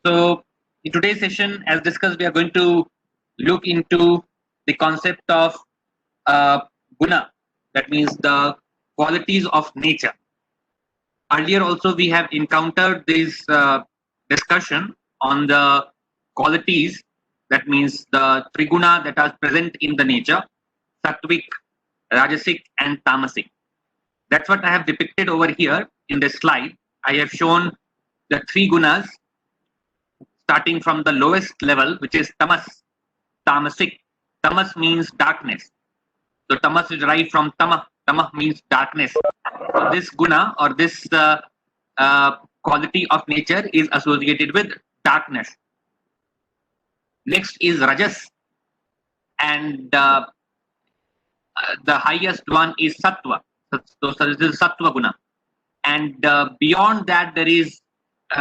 So, in today's session, as discussed, we are going to look into the concept of uh, guna, that means the qualities of nature. Earlier, also, we have encountered this discussion on the qualities, that means the triguna that are present in the nature, sattvic, rajasic, and tamasic. That's what I have depicted over here in this slide. I have shown the three gunas starting from the lowest level, which is tamasic. Tamas means darkness. So tamas is derived from tamah. Tamah means darkness. So this guna or this quality of nature is associated with darkness. Next is rajas, and the highest one is sattva. So this is sattva guna, and beyond that there is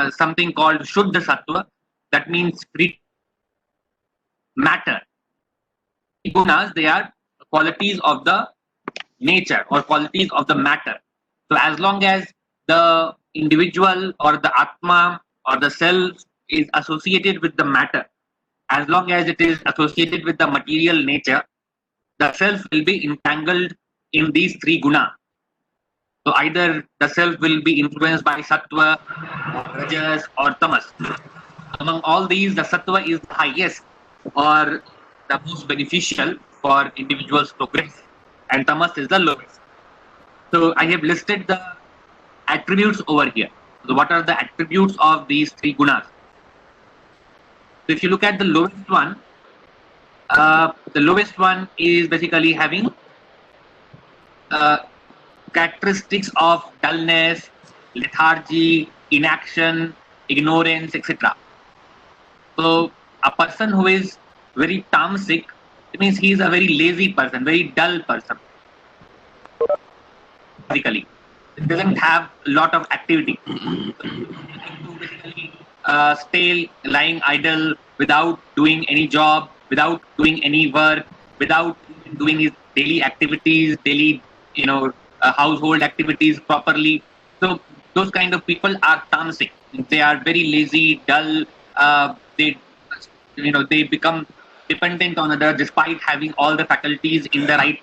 something called shuddha sattva. That means free matter. Gunas, they are qualities of the nature or qualities of the matter. So as long as the individual or the atma or the self is associated with the matter, as long as it is associated with the material nature, the self will be entangled in these three guna. So either the self will be influenced by sattva, or rajas, or tamas. Among all these, the sattva is the highest or the most beneficial for individuals' progress, and tamas is the lowest. So I have listed the attributes over here. So what are the attributes of these three gunas? So if you look at the lowest one is basically having characteristics of dullness, lethargy, inaction, ignorance, etc. So a person who is very tamasic, it means he is a very lazy person, very dull person. Basically, it doesn't have a lot of activity. Basically, stay lying idle without doing any job, without doing any work, without doing his daily activities, daily household activities properly. So those kind of people are tamasic. They are very lazy, dull. They become dependent on others despite having all the faculties in the right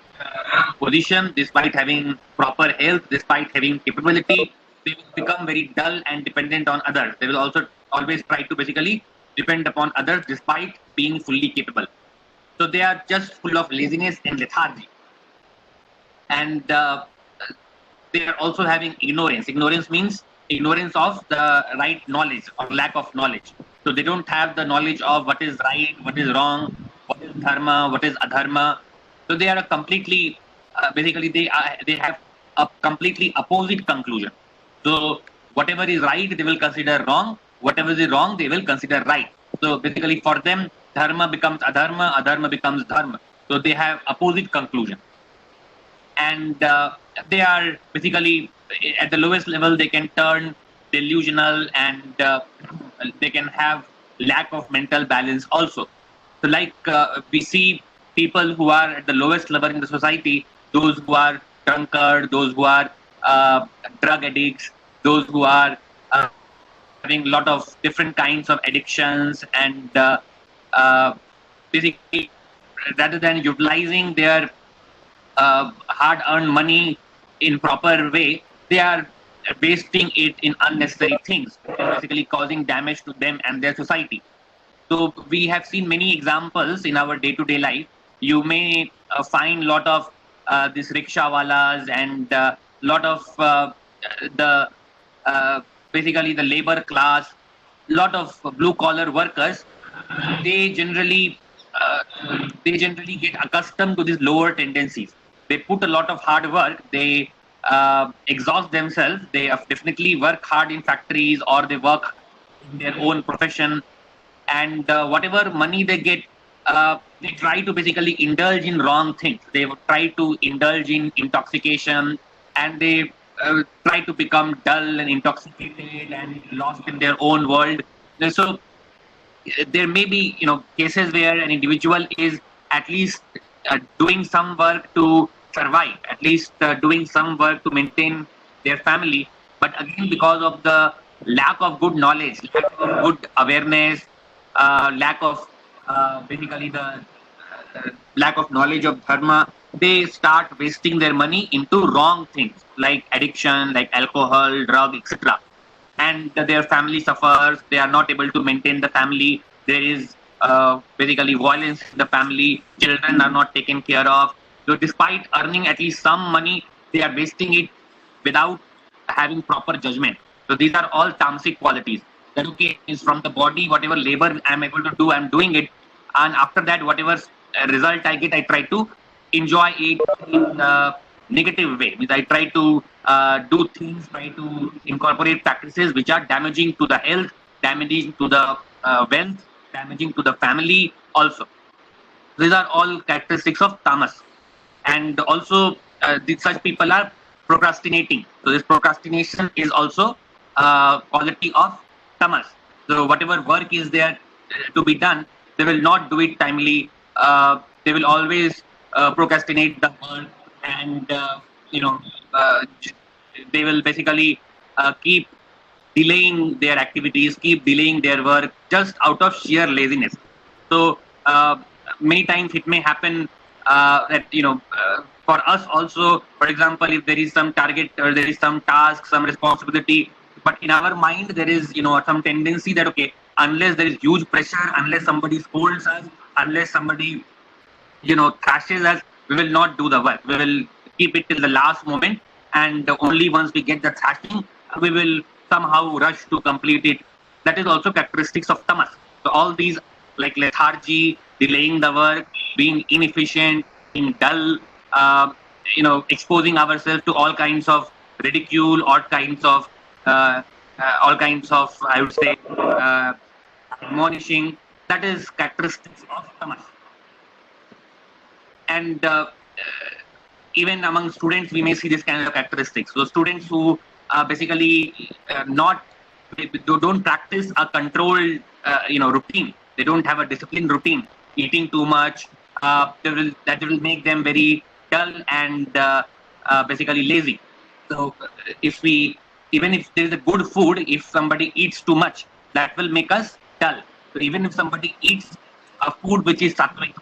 position, despite having proper health, despite having capability. They will become very dull and dependent on others. They will also always try to basically depend upon others despite being fully capable. So they are just full of laziness and lethargy. And they are also having ignorance. Ignorance means ignorance of the right knowledge or lack of knowledge. So they don't have the knowledge of what is right, what is wrong, what is dharma, what is adharma. So they are a completely, basically they have a completely opposite conclusion. So whatever is right, they will consider wrong. Whatever is wrong, they will consider right. So basically for them, dharma becomes adharma, adharma becomes dharma. So they have opposite conclusion. And they are basically at the lowest level, they can turn delusional, and they can have lack of mental balance also. So like we see people who are at the lowest level in the society, those who are drunkard, those who are drug addicts, those who are having a lot of different kinds of addictions, and basically rather than utilizing their hard-earned money in proper way, they are wasting it in unnecessary things, basically causing damage to them and their society. So we have seen many examples in our day-to-day life. You may find a lot of these rickshawalas and lot of the basically the labor class, lot of blue-collar workers. They generally get accustomed to these lower tendencies. They put a lot of hard work. They exhaust themselves. They definitely work hard in factories, or they work in their own profession, and whatever money they get, they try to basically indulge in wrong things. They try to indulge in intoxication, and they try to become dull and intoxicated and lost in their own world. So there may be cases where an individual is at least doing some work to survive, at least doing some work to maintain their family, but again because of the lack of good knowledge, lack of good awareness, lack of basically the lack of knowledge of dharma, they start wasting their money into wrong things like addiction, like alcohol, drug, etc. And their family suffers. They are not able to maintain the family. There is basically violence in the family. Children are not taken care of. So, despite earning at least some money, they are wasting it without having proper judgment. So, these are all tamasic qualities. That okay is from the body, whatever labor I'm able to do, I'm doing it, and after that, whatever result I get, I try to enjoy it in a negative way. Means I try to do things, try to incorporate practices which are damaging to the health, damaging to the wealth, damaging to the family also. These are all characteristics of tamas. And also, such people are procrastinating. So this procrastination is also quality of tamas. So whatever work is there to be done, they will not do it timely. They will always procrastinate the work, and uh, they will basically keep delaying their activities, keep delaying their work just out of sheer laziness. So many times it may happen that for us also, for example, if there is some target or there is some task, some responsibility, but in our mind there is some tendency that okay, unless there is huge pressure, unless somebody scolds us, unless somebody thrashes us, we will not do the work. We will keep it till the last moment, and only once we get the thrashing, we will somehow rush to complete it. That is also characteristics of tamas. So all these like lethargy, delaying the work, being inefficient, being dull, exposing ourselves to all kinds of ridicule, uh, all kinds of, I would say, admonishing. That is characteristics of tamas. And even among students, we may see this kind of characteristics. So students who basically not they don't practice a controlled routine. They don't have a disciplined routine. Eating too much, that will make them very dull and basically lazy. So if we even if there is a good food, if somebody eats too much, that will make us dull. So even if somebody eats a food which is sattvic,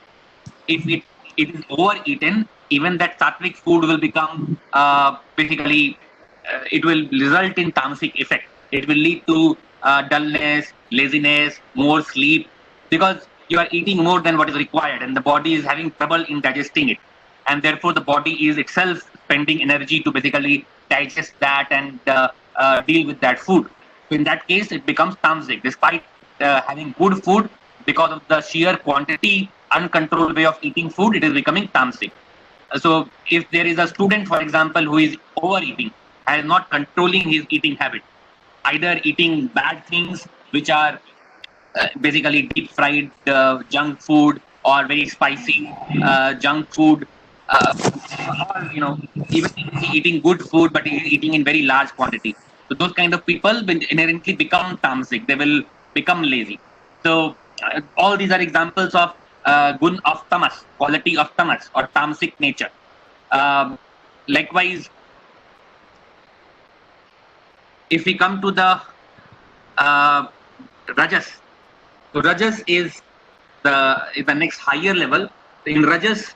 if it is overeaten, even that sattvic food will become basically it will result in tamasic effect. It will lead to dullness, laziness, more sleep, because you are eating more than what is required, and the body is having trouble in digesting it, and therefore the body is itself spending energy to basically digest that and deal with that food. So in that case, it becomes tamasic, despite having good food. Because of the sheer quantity, uncontrolled way of eating food, it is becoming tamasic. So if there is a student, for example, who is overeating, and not controlling his eating habit, either eating bad things which are basically deep fried junk food, or very spicy junk food, or even eating good food but eating in very large quantity. So those kind of people will inherently become tamasic. They will become lazy. So all these are examples of gun of tamas, quality of tamas or tamasic nature. Likewise, if we come to the uh, rajas, so rajas is the next higher level. In rajas,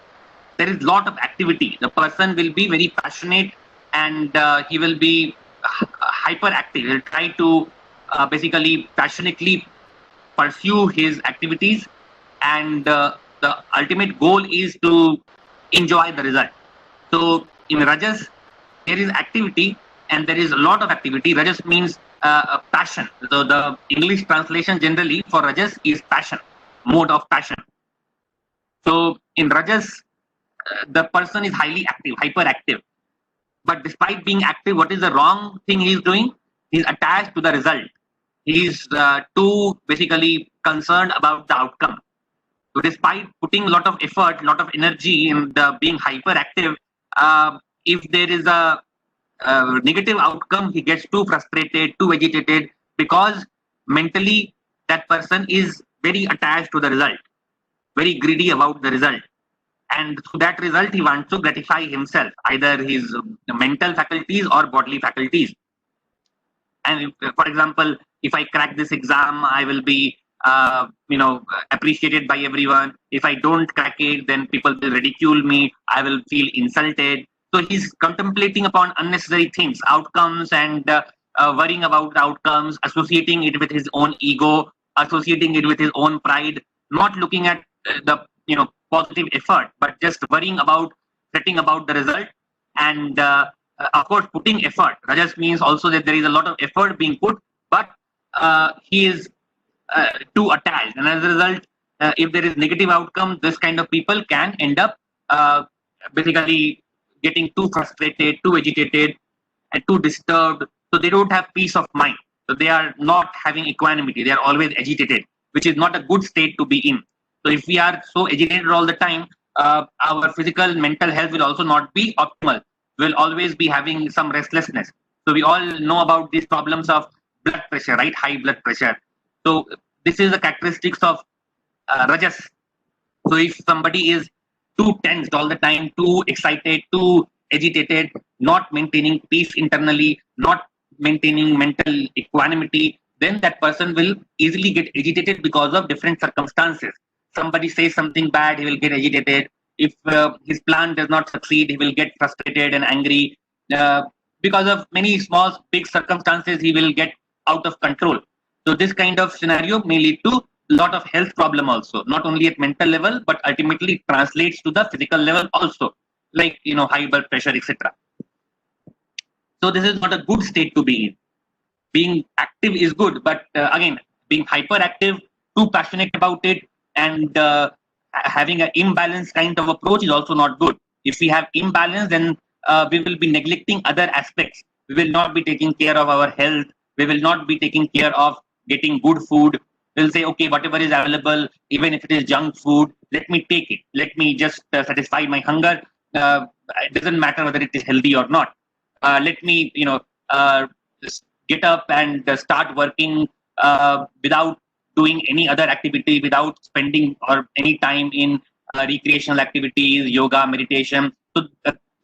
there is lot of activity. The person will be very passionate, and he will be hyperactive. He'll try to basically passionately pursue his activities, and the ultimate goal is to enjoy the result. So in rajas, there is activity, and there is a lot of activity. Rajas means passion. So the English translation generally for rajas is passion, mode of passion. So in rajas, the person is highly active, hyperactive. But despite being active, what is the wrong thing he is doing? He is attached to the result. He is too basically concerned about the outcome. So despite putting a lot of effort, a lot of energy in being hyperactive, if there is a negative outcome, he gets too frustrated, too agitated, because mentally that person is very attached to the result, very greedy about the result. And through that result, he wants to gratify himself, either his mental faculties or bodily faculties. And for example, if I crack this exam, I will be appreciated by everyone. If I don't crack it, then people will ridicule me. I will feel insulted. So he's contemplating upon unnecessary things, outcomes, and worrying about outcomes, associating it with his own ego, associating it with his own pride, not looking at the positive effort, but just worrying about, fretting about the result. And of course, putting effort. Rajas means also that there is a lot of effort being put, but he is too attached, and as a result, if there is negative outcome, this kind of people can end up basically getting too frustrated, too agitated, and too disturbed. So they don't have peace of mind. So they are not having equanimity. They are always agitated, which is not a good state to be in. So if we are so agitated all the time, our physical and mental health will also not be optimal. We'll always be having some restlessness. So we all know about these problems of blood pressure, right? High blood pressure. So this is the characteristics of Rajas. So if somebody is too tensed all the time, too excited, too agitated, not maintaining peace internally, not maintaining mental equanimity, then that person will easily get agitated because of different circumstances. Somebody says something bad, he will get agitated. If his plan does not succeed, he will get frustrated and angry. Because of many small, big circumstances, he will get out of control. So this kind of scenario may lead to a lot of health problem also, not only at mental level, but ultimately it translates to the physical level also, like high blood pressure, etc. So this is not a good state to be in. Being active is good, but again, being hyperactive, too passionate about it, and having an imbalanced kind of approach is also not good. If we have imbalance, then we will be neglecting other aspects. We will not be taking care of our health. We will not be taking care of getting good food. We'll say, okay, whatever is available, even if it is junk food, let me take it. Let me just satisfy my hunger. It doesn't matter whether it is healthy or not. Let me, get up and start working without doing any other activity, without spending or any time in recreational activities, yoga, meditation. So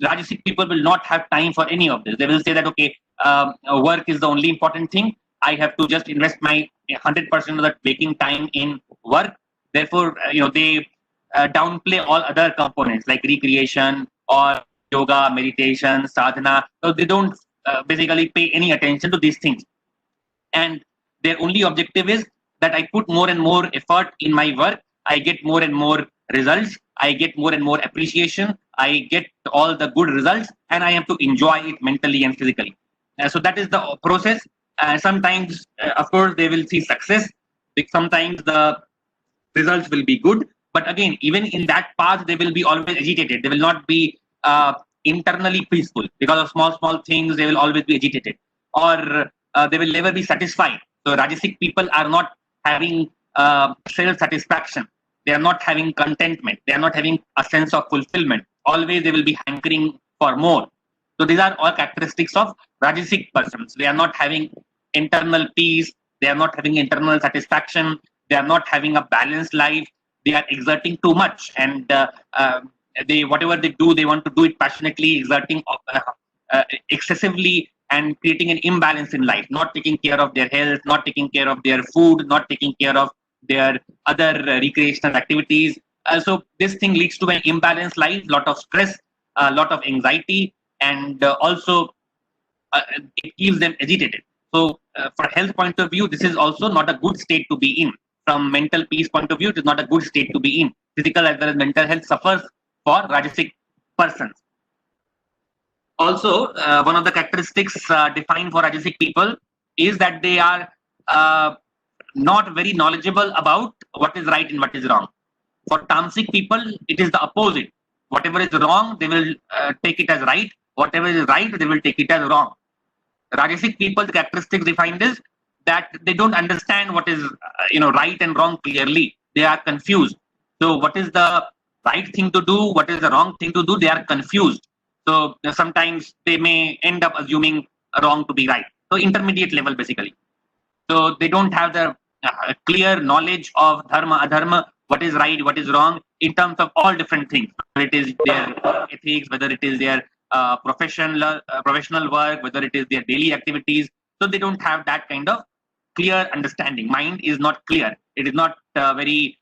Rajasic people will not have time for any of this. They will say that, okay, work is the only important thing. I have to just invest my 100% of that waking time in work. Therefore, they downplay all other components like recreation or yoga, meditation, sadhana. So they don't basically pay any attention to these things. And their only objective is that I put more and more effort in my work. I get more and more results. I get more and more appreciation. I get all the good results, and I have to enjoy it mentally and physically. So that is the process. Sometimes, of course, they will see success. Sometimes the results will be good. But again, even in that path, they will be always agitated. They will not be internally peaceful. Because of small things, they will always be agitated. Or they will never be satisfied. So Rajasic people are not having self-satisfaction. They are not having contentment. They are not having a sense of fulfillment. Always they will be hankering for more. So these are all characteristics of Rajasic persons. They are not having internal peace. They are not having internal satisfaction. They are not having a balanced life. They are exerting too much, and they whatever they do, they want to do it passionately, exerting excessively, and creating an imbalance in life. Not taking care of their health, not taking care of their food, not taking care of their other recreational activities. So this thing leads to an imbalanced life, lot of stress, a lot of anxiety, and also it keeps them agitated. So for health point of view, this is also not a good state to be in. From mental peace point of view, it is not a good state to be in. Physical as well as mental health suffers for Rajasic persons. Also, one of the characteristics defined for Rajasic people is that they are not very knowledgeable about what is right and what is wrong. For Tamasic people, it is the opposite. Whatever is wrong, they will take it as right. Whatever is right, they will take it as wrong. Rajasic people, the characteristics defined is that they don't understand what is right and wrong clearly. They are confused. So what is the right thing to do? What is the wrong thing to do? They are confused. So sometimes they may end up assuming wrong to be right. So intermediate level basically. So they don't have the clear knowledge of dharma, adharma, what is right, what is wrong in terms of all different things. Whether it is their ethics, whether it is their professional work, whether it is their daily activities. So they don't have that kind of clear understanding. Mind is not clear. It is not very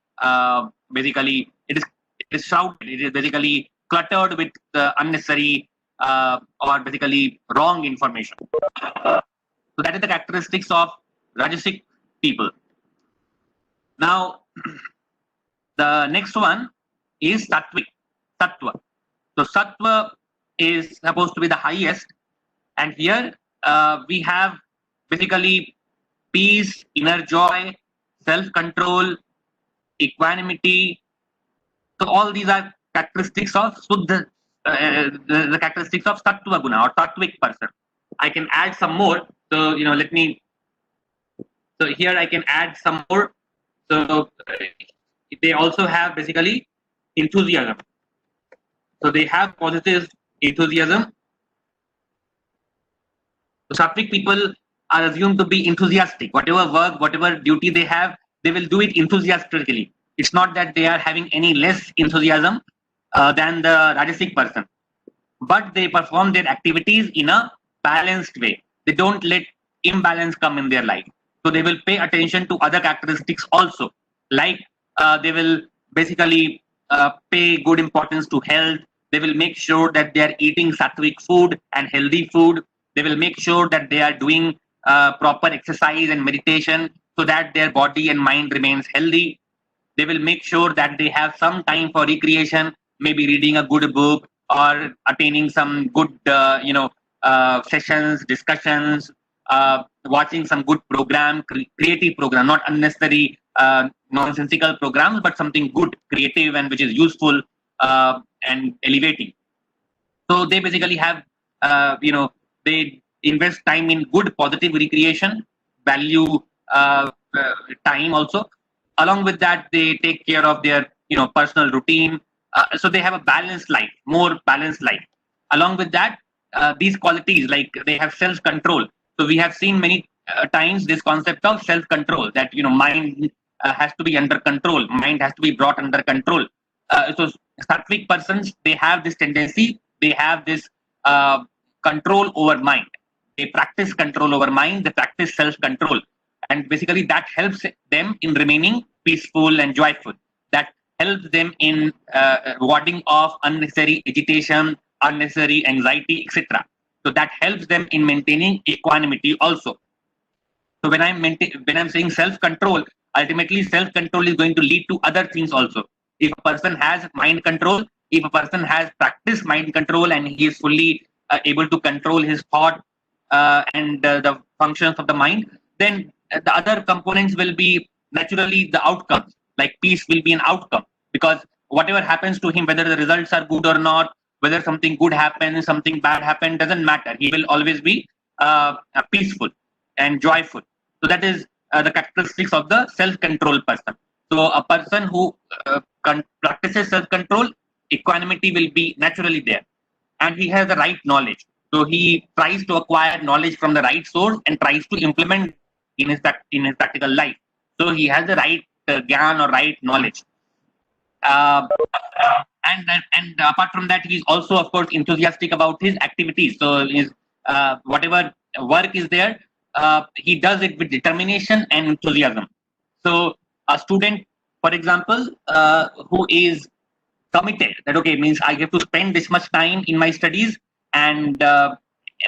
basically. It is shrouded. It is basically cluttered with unnecessary or basically wrong information. So that is the characteristics of Rajasic people. Now, the next one is Sattvic, Sattva. So Sattva is supposed to be the highest, and here we have basically peace, inner joy, self-control, equanimity. So all these are characteristics of Suddha, the characteristics of Sattva Guna or Sattvic person. I can add some more. So let me. So here I can add some more. So they also have basically enthusiasm. So they have positive enthusiasm. So Sattvic people are assumed to be enthusiastic. Whatever work, whatever duty they have, they will do it enthusiastically. It's not that they are having any less enthusiasm than the Rajasic person, but they perform their activities in a balanced way. They don't let imbalance come in their life. So they will pay attention to other characteristics also, like they will basically pay good importance to health. They will make sure that they are eating sattvic food and healthy food. They will make sure that they are doing proper exercise and meditation so that their body and mind remains healthy. They will make sure that they have some time for recreation, maybe reading a good book or attaining some good sessions, discussions, watching some good program, creative program, not unnecessary nonsensical programs, but something good, creative, and which is useful and elevating. So they basically have, they invest time in good, positive recreation, value time also. Along with that, they take care of their, personal routine. So they have a balanced life, more balanced life. Along with that, these qualities, like they have self-control. So we have seen many times this concept of self-control, that mind has to be under control, mind has to be brought under control. So Sattvic persons, they have this tendency, they have this control over mind. They practice control over mind, they practice self-control, and basically that helps them in remaining peaceful and joyful. That helps them in warding off unnecessary agitation, unnecessary anxiety, etc. So that helps them in maintaining equanimity also. So when I'm saying self-control, ultimately self-control is going to lead to other things also. If a person has mind control, if a person has practiced mind control and he is fully able to control his thought and the functions of the mind, then the other components will be naturally the outcomes. Like peace will be an outcome, because whatever happens to him, whether the results are good or not, whether something good happens, something bad happens, doesn't matter. He will always be peaceful and joyful. So that is the characteristics of the self-control person. So a person who practices self-control, equanimity will be naturally there, and he has the right knowledge. So he tries to acquire knowledge from the right source and tries to implement in his practical life. So he has the right gyan or right knowledge. And apart from that, he's also, of course, enthusiastic about his activities. So his whatever work is there, he does it with determination and enthusiasm. So a student, for example, who is committed, that okay, means I have to spend this much time in my studies, and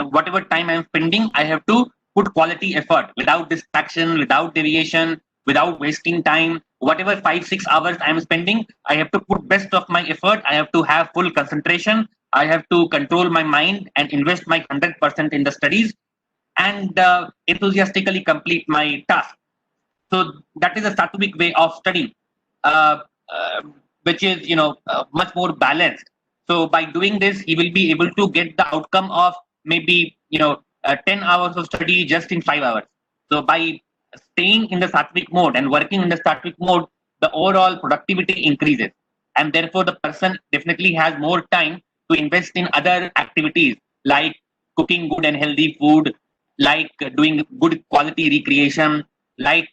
whatever time I'm spending, I have to put quality effort without distraction, without deviation, without wasting time. Whatever 5-6 hours I'm spending, I have to put best of my effort. I have to have full concentration. I have to control my mind and invest my 100% in the studies, and enthusiastically complete my task. So that is a sattvic way of studying, which is much more balanced. So by doing this, he will be able to get the outcome of maybe 10 hours of study just in 5 hours. So by staying in the sattvic mode and working in the sattvic mode, the overall productivity increases, and therefore the person definitely has more time to invest in other activities like cooking good and healthy food, like doing good quality recreation, like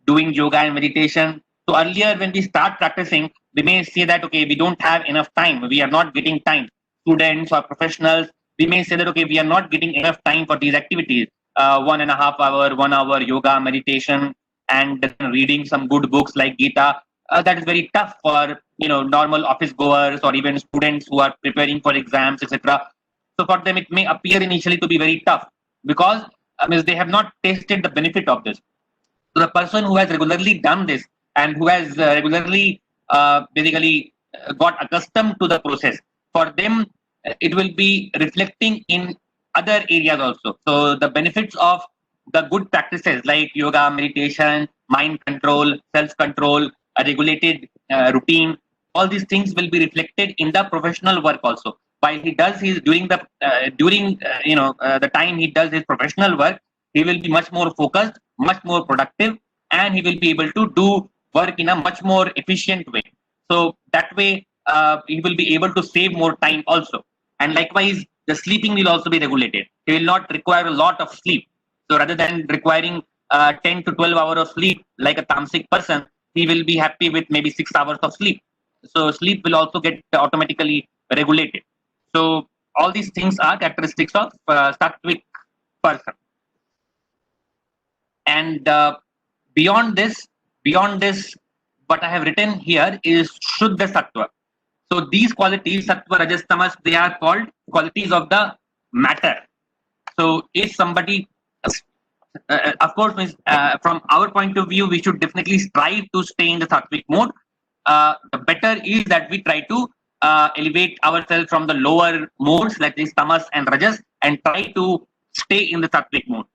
doing yoga and meditation. So earlier, when we start practicing, we may say that okay, we don't have enough time, we are not getting time. Students or professionals, we may say that okay, we are not getting enough time for these activities. 1.5 hour, 1 hour yoga, meditation, and then reading some good books like Gita. That is very tough for normal office goers or even students who are preparing for exams, etc. So for them, it may appear initially to be very tough because they have not tasted the benefit of this. So the person who has regularly done this and who has regularly basically got accustomed to the process, for them it will be reflecting in other areas also. So the benefits of the good practices like yoga, meditation, mind control, self-control, a regulated routine, all these things will be reflected in the professional work also. While he does his the time he does his professional work, he will be much more focused, much more productive, and he will be able to do work in a much more efficient way. So that way, he will be able to save more time also. And likewise, the sleeping will also be regulated. He will not require a lot of sleep. So rather than requiring 10 to 12 hours of sleep like a tamasic person, he will be happy with maybe 6 hours of sleep. So sleep will also get automatically regulated. So all these things are characteristics of sattvic person. And beyond this, what I have written here is Shuddha Sattva. So these qualities, Sattva, Rajas, Tamas, they are called qualities of the matter. So if somebody, of course, from our point of view, we should definitely strive to stay in the Sattvic mode. The better is that we try to elevate ourselves from the lower modes like this Tamas and Rajas and try to stay in the Sattvic mode.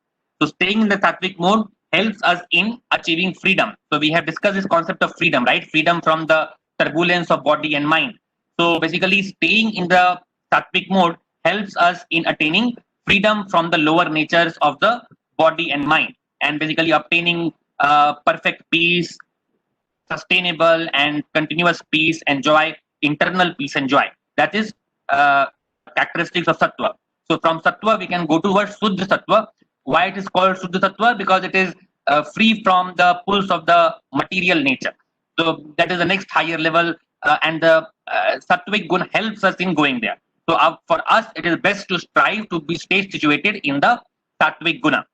So staying in the Sattvic mode helps us in achieving freedom. So we have discussed this concept of freedom, right? Freedom from the turbulence of body and mind. So basically staying in the Sattvic mode helps us in attaining freedom from the lower natures of the body and mind, and basically obtaining perfect peace, sustainable and continuous peace and joy, internal peace and joy. That is characteristics of Sattva. So from Sattva, we can go towards Suddha Sattva. Why it is called Suddha Sattva? Because it is free from the pulse of the material nature. So that is the next higher level, and the Sattvic Gun helps us in going there. So for us, it is best to strive to be stay situated in the Sattvic Guna.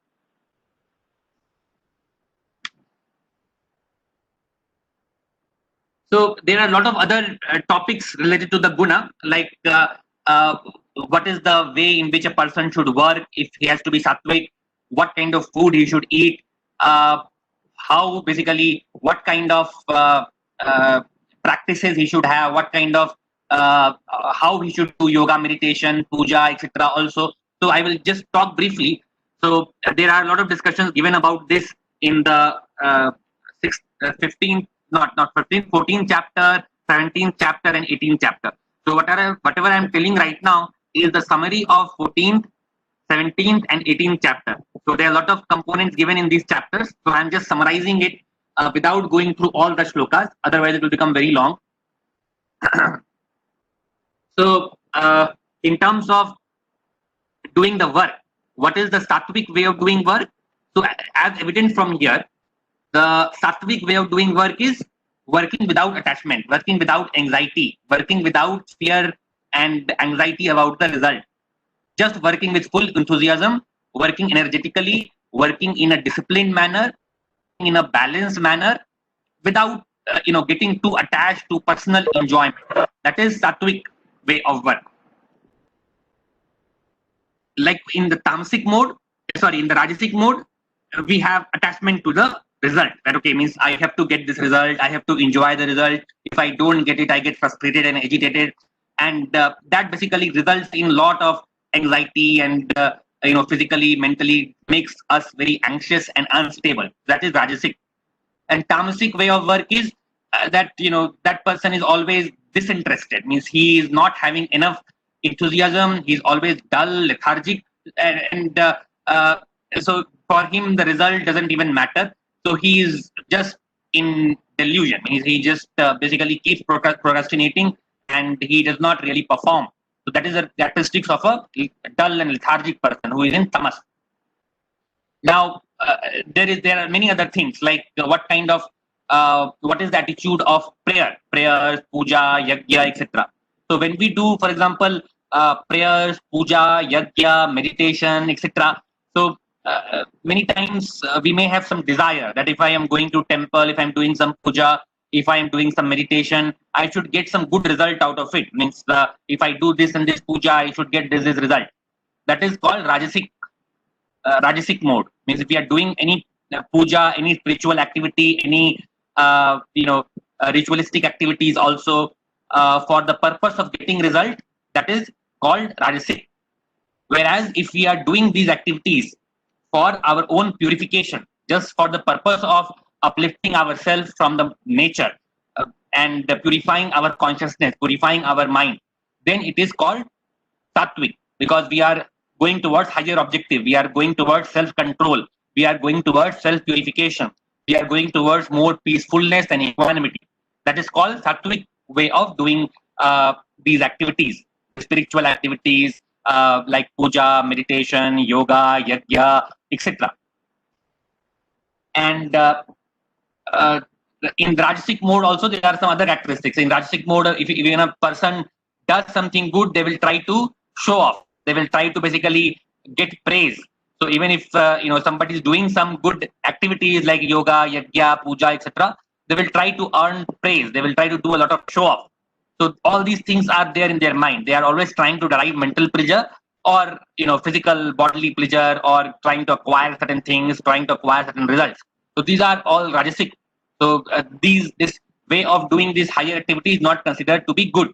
So there are a lot of other topics related to the Guna, like what is the way in which a person should work if he has to be Sattvic, what kind of food he should eat, how basically what kind of practices he should have, what kind of how he should do yoga, meditation, puja, etc. also. So I will just talk briefly. So there are a lot of discussions given about this in the 14th chapter, 17th chapter, and 18th chapter. So whatever I'm telling right now is the summary of 14th, 17th, and 18th chapter. So there are a lot of components given in these chapters. So I'm just summarizing it without going through all the shlokas. Otherwise, it will become very long. So in terms of doing the work, what is the Sattvic way of doing work? So as evident from here, the Sattvic way of doing work is working without attachment, working without anxiety, working without fear and anxiety about the result. Just working with full enthusiasm, working energetically, working in a disciplined manner, in a balanced manner, without getting too attached to personal enjoyment. That is Sattvic way of work. Like in the Tamasic mode, in the Rajasic mode, we have attachment to the result. That okay means I have to get this result, I have to enjoy the result. If I don't get it, I get frustrated and agitated, and that basically results in a lot of anxiety and physically, mentally makes us very anxious and unstable. That is Rajasic. And Tamasic way of work is that that person is always disinterested, means he is not having enough enthusiasm, he's always dull, lethargic, and so for him the result doesn't even matter. So he is just in delusion, means he just basically keeps procrastinating and he does not really perform. So that is the characteristics of a dull and lethargic person who is in tamas. Now there are many other things like what is the attitude of prayers, puja, yajna, etc. So when we do, for example, prayers, puja, yajna, meditation, etc. So many times we may have some desire that if I am going to temple, if I'm doing some puja, if I am doing some meditation, I should get some good result out of it. Means if I do this and this puja, I should get this result. That is called Rajasic mode. Means if we are doing any puja, any spiritual activity, any ritualistic activities also for the purpose of getting result, that is called Rajasic. Whereas if we are doing these activities for our own purification, just for the purpose of uplifting ourselves from the nature and purifying our consciousness, purifying our mind, then it is called Sattvic, because we are going towards higher objective. We are going towards self-control. We are going towards self-purification. We are going towards more peacefulness and equanimity. That is called Sattvic way of doing these activities, spiritual activities like puja, meditation, yoga, yajna, etc. And in Rajasic mode also there are some other characteristics. In Rajasic mode, if even a person does something good, they will try to show off. They will try to basically get praise. So even if somebody is doing some good activities like yoga, yajna, puja, etc., they will try to earn praise. They will try to do a lot of show off. So all these things are there in their mind. They are always trying to derive mental pleasure or physical bodily pleasure, or trying to acquire certain things, trying to acquire certain results. So these are all Rajasic. So this way of doing this higher activity is not considered to be good.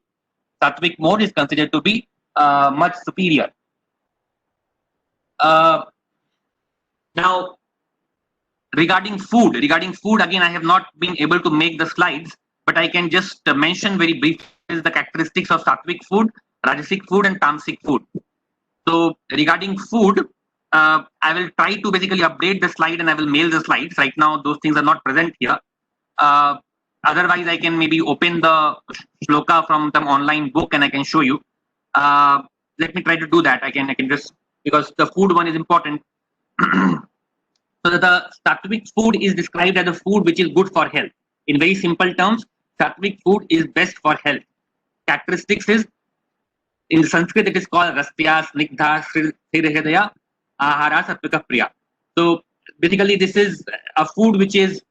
Sattvic mode is considered to be much superior. Now, regarding food again, I have not been able to make the slides, but I can just mention very briefly the characteristics of Sattvic food, Rajasic food, and Tamasic food. So regarding food, I will try to basically update the slide and I will mail the slides. Right now, those things are not present here. Otherwise, I can maybe open the shloka from some online book and I can show you. Let me try to do that. I can just, because the food one is important. So the Sattvic food is described as a food which is good for health. In very simple terms, Sattvic food is best for health. Characteristics is, in Sanskrit, it is called Rastya, Snigdha, Sthirhridaya, Ahara, Satvika Priya. So basically, this is a food which is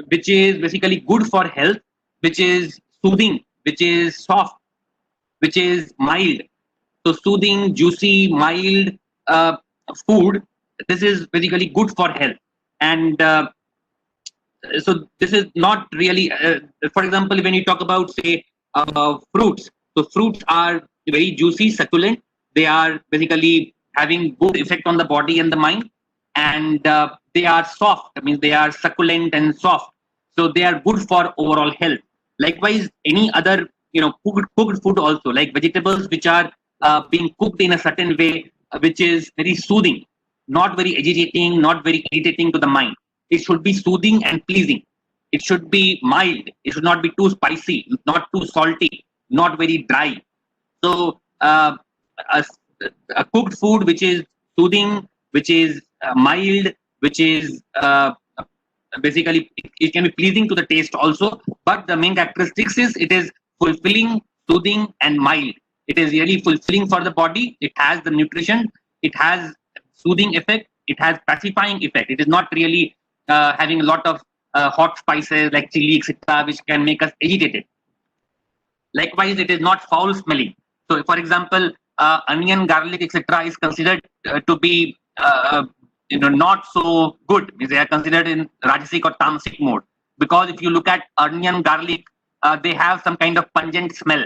basically good for health, which is soothing, which is soft, which is mild. So soothing, juicy, mild food. This is basically good for health. And so this is not really, for example, when you talk about, say, fruits. So fruits are very juicy, succulent. They are basically having good effect on the body and the mind. And they are soft. That means they are succulent and soft. So they are good for overall health. Likewise, any other, cooked food also, like vegetables which are being cooked in a certain way, which is very soothing, not very agitating, not very irritating to the mind. It should be soothing and pleasing. It should be mild. It should not be too spicy, not too salty, not very dry. So a cooked food which is soothing, which is mild, which is basically, it can be pleasing to the taste also. But the main characteristics is it is fulfilling, soothing, and mild. It is really fulfilling for the body. It has the nutrition. It has soothing effect. It has pacifying effect. It is not really having a lot of hot spices like chili, etc., which can make us agitated. Likewise, it is not foul smelling. So, for example, onion, garlic, etc., is considered to be not so good. They are considered in Rajasic or Tamasic mode, because if you look at onion, garlic, they have some kind of pungent smell,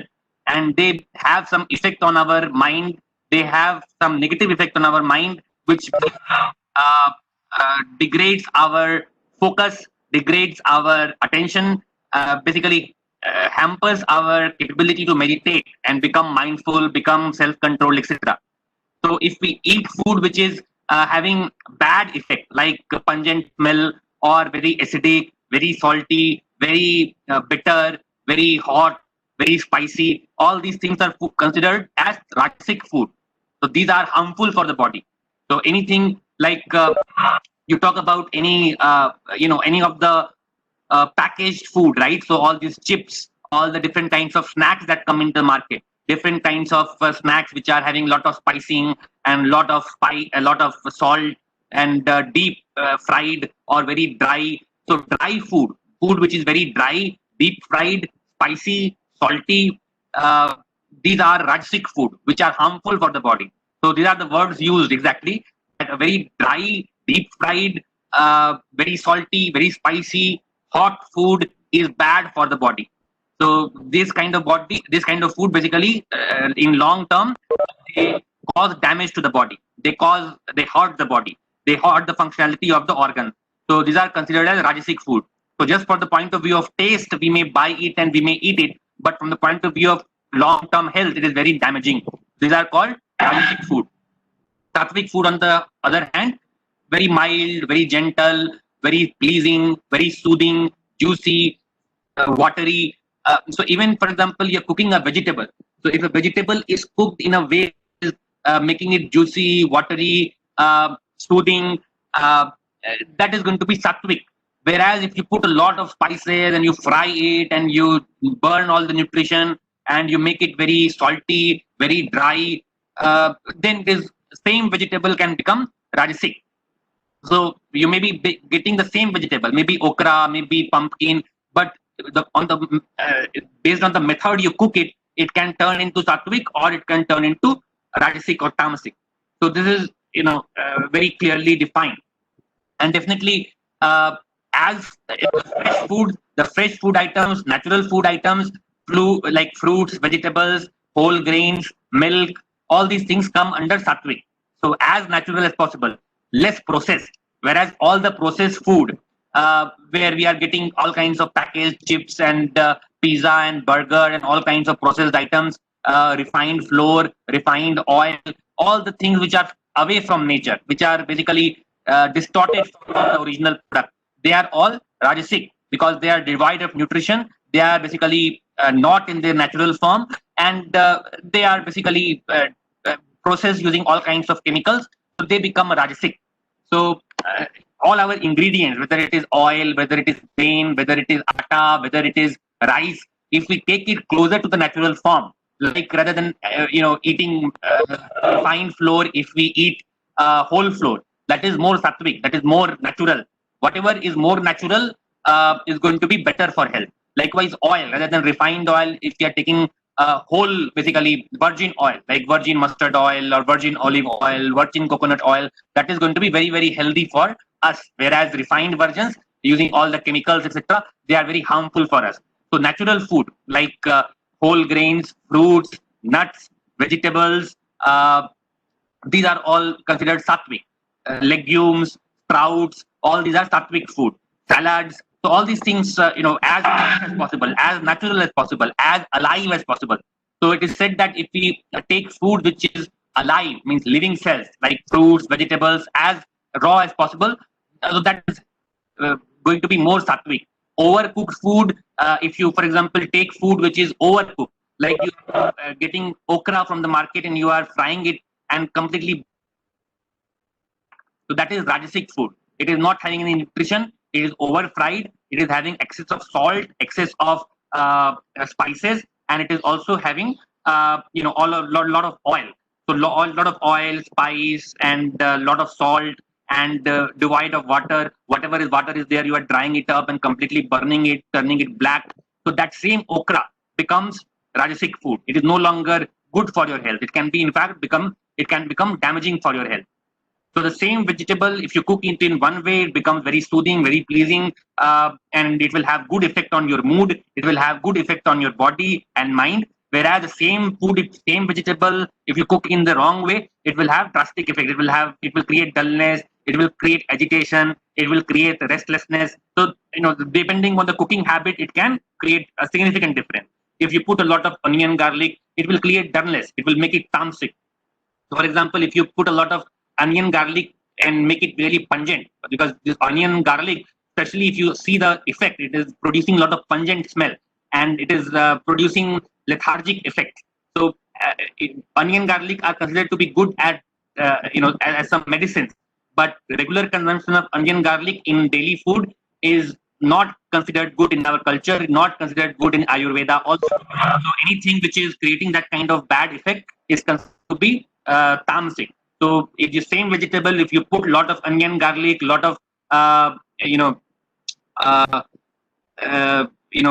and they have some effect on our mind. They have some negative effect on our mind, which degrades our focus, degrades our attention, basically hampers our capability to meditate and become mindful, become self-controlled, etc. So if we eat food which is having bad effect, like pungent smell, or very acidic, very salty, very bitter, very hot, very spicy, all these things are considered as Rajasic food. So these are harmful for the body. So anything like you talk about any of the packaged food, right? So all these chips, all the different kinds of snacks that come into the market, different kinds of snacks which are having a lot of spicing and a lot of salt and deep fried or very dry. So dry food which is very dry, deep fried, spicy, salty. These are rajasic food which are harmful for the body. So these are the words used exactly. That a very dry, deep fried, very salty, very spicy, hot food is bad for the body. So this kind of food, basically, in long term, they cause damage to the body. They hurt the body. They hurt the functionality of the organ. So these are considered as rajasic food. So just for the point of view of taste, we may buy it and we may eat it, but from the point of view of long-term health, it is very damaging. These are called rajasic food. Sattvic food, on the other hand, very mild, very gentle, very pleasing, very soothing, juicy, watery. So even, for example, you're cooking a vegetable. So if a vegetable is cooked in a way making it juicy, watery, soothing, that is going to be sattvic. Whereas if you put a lot of spices and you fry it and you burn all the nutrition and you make it very salty, very dry, then this same vegetable can become rajasic. So you may be getting the same vegetable, maybe okra, maybe pumpkin, but based on the method you cook it, it can turn into sattvic or it can turn into rajasic or tamasic. So this is very clearly defined, and definitely as the fresh food items, natural food items, like fruits, vegetables, whole grains, milk, all these things come under sattvic. So as natural as possible, less processed. Whereas all the processed food, where we are getting all kinds of packaged chips and pizza and burger and all kinds of processed items, refined flour, refined oil, all the things which are away from nature, which are basically distorted from the original product, they are all rajasic because they are devoid of nutrition. They are basically not in their natural form, and they are basically processed using all kinds of chemicals. So they become rajasic. So all our ingredients, whether it is oil, whether it is grain, whether it is atta, whether it is rice, if we take it closer to the natural form, like rather than eating refined flour, if we eat whole flour, that is more sattvic, that is more natural. Whatever is more natural is going to be better for health. Likewise, oil, rather than refined oil, if you are taking whole, basically virgin oil, like virgin mustard oil or virgin olive oil, virgin coconut oil, that is going to be very, very healthy for us. Whereas refined versions, using all the chemicals, etc., they are very harmful for us. So natural food like whole grains, fruits, nuts, vegetables, these are all considered sattvic. Legumes, sprouts, all these are sattvic food. Salads. So all these things, as natural as possible, as natural as possible, as alive as possible. So it is said that if we take food which is alive, means living cells, like fruits, vegetables, as raw as possible, so that is going to be more sattvic. Overcooked food, if you, for example, take food which is overcooked, like you are getting okra from the market and you are frying it and completely, so that is rajasic food. It is not having any nutrition. It is over fried. It is having excess of salt, excess of spices, and it is also having a lot of oil. So a lot of oil, spice, and a lot of salt, and devoid of water. Whatever is water is there, you are drying it up and completely burning it, turning it black. So that same okra becomes rajasic food. It is no longer good for your health. It can be, in fact, become damaging for your health. So the same vegetable, if you cook it in one way, it becomes very soothing, very pleasing, and it will have good effect on your mood. It will have good effect on your body and mind. Whereas the same food, same vegetable, if you cook in the wrong way, it will have drastic effect. It will create dullness. It will create agitation. It will create restlessness. So depending on the cooking habit, it can create a significant difference. If you put a lot of onion, garlic, it will create dullness. It will make it tamasic. So, for example, if you put a lot of onion, garlic, and make it really pungent, because this onion, garlic, especially if you see the effect, it is producing a lot of pungent smell, and it is producing lethargic effect. So onion, garlic are considered to be good at as some medicines, but regular consumption of onion, garlic in daily food is not considered good in our culture, not considered good in Ayurveda also. So anything which is creating that kind of bad effect is considered to be tamasic. So if the same vegetable, if you put a lot of onion, garlic, lot of you know uh,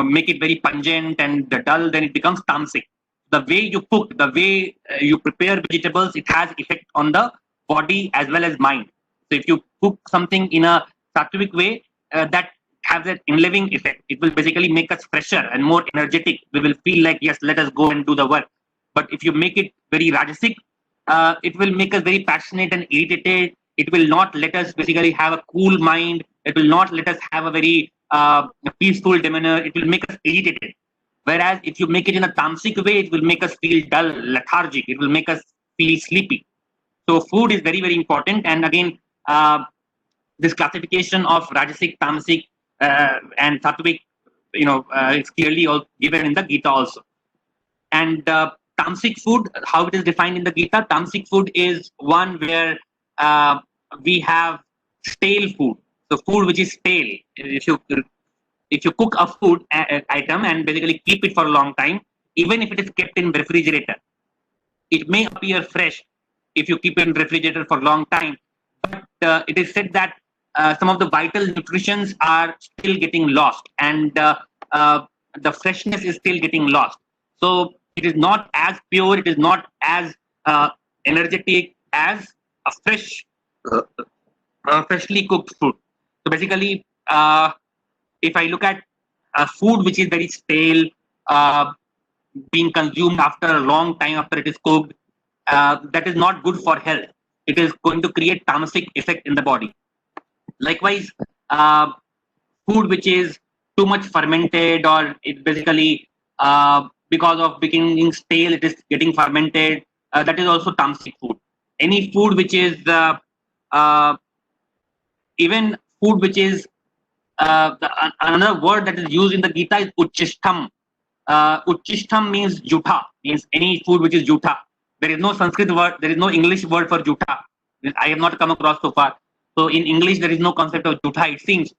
make it very pungent and dull, then it becomes tamasic. The way you cook, the way you prepare vegetables, it has effect on the body as well as mind. So if you cook something in a sattvic way, that has an enlivening effect. It will basically make us fresher and more energetic. We will feel like, yes, let us go and do the work. But if you make it very rajasic, it will make us very passionate and irritated. It will not let us basically have a cool mind. It will not let us have a very peaceful demeanor. It will make us irritated. Whereas if you make it in a tamasic way, it will make us feel dull, lethargic. It will make us feel sleepy. So food is very, very important. And again, this classification of rajasic, tamasic, and sattvic, it's clearly given in the Gita also. And tamasic food, how it is defined in the Gita, tamasic food is one where we have stale food. So food which is stale. If you cook a food item and basically keep it for a long time, even if it is kept in refrigerator, it may appear fresh if you keep it in refrigerator for a long time. But it is said that some of the vital nutritions are still getting lost, and the freshness is still getting lost. So it is not as pure, it is not as energetic as a freshly cooked food. So basically, if I look at food which is very stale, being consumed after a long time after it is cooked, that is not good for health. It is going to create tamasic effect in the body. Likewise, food which is too much fermented, or it basically because of becoming stale, it is getting fermented. That is also tamasic food. Any food which is even food which is another word that is used in the Gita is uchishtam. Uchishtam means jutha, means any food which is jutha. There is no Sanskrit word, there is no English word for jutha. I have not come across so far. So in English, there is no concept of jutha, it seems.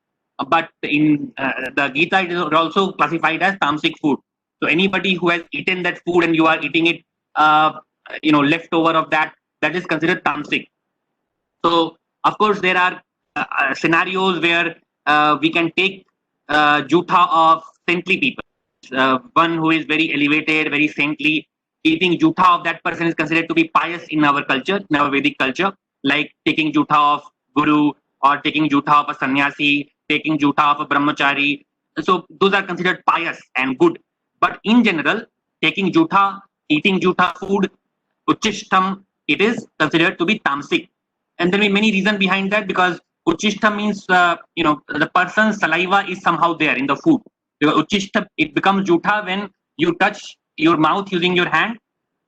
But in the Gita, it is also classified as tamasic food. So anybody who has eaten that food and you are eating it, leftover of that, that is considered tamasic. So of course, there are scenarios where we can take jutha of saintly people. One who is very elevated, very saintly, eating jutha of that person is considered to be pious in our culture, in our Vedic culture, like taking jutha of guru, or taking jutha of a sannyasi, taking jutha of a brahmachari. So those are considered pious and good. But in general, taking jutha, eating jutha food, uchishtam, it is considered to be tamasic. And there may be many reasons behind that, because uchishtam means, the person's saliva is somehow there in the food. Because uchishtam, it becomes jutha when you touch your mouth using your hand,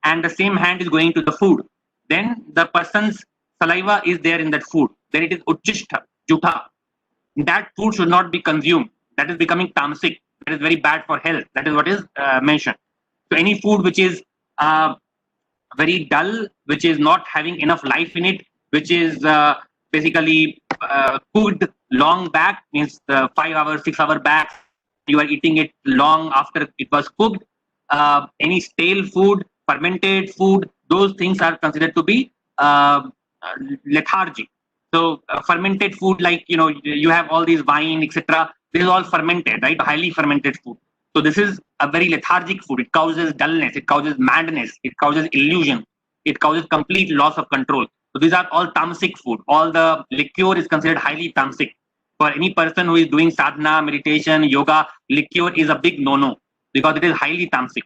and the same hand is going to the food. Then the person's saliva is there in that food. Then it is uchishta, jutha. That food should not be consumed. That is becoming tamasic. That is very bad for health. That is what is mentioned. So any food which is very dull, which is not having enough life in it, which is basically cooked long back, means 5 hours, 6 hour back, you are eating it long after it was cooked. Any stale food, fermented food, those things are considered to be lethargic. So fermented food, like, you have all these wine, etc. This is all fermented, right? Highly fermented food. So this is a very lethargic food. It causes dullness, it causes madness, it causes illusion, it causes complete loss of control. So these are all tamasic food. All the liquor is considered highly tamasic. For any person who is doing sadhana, meditation, yoga, liquor is a big no-no, because it is highly tamasic.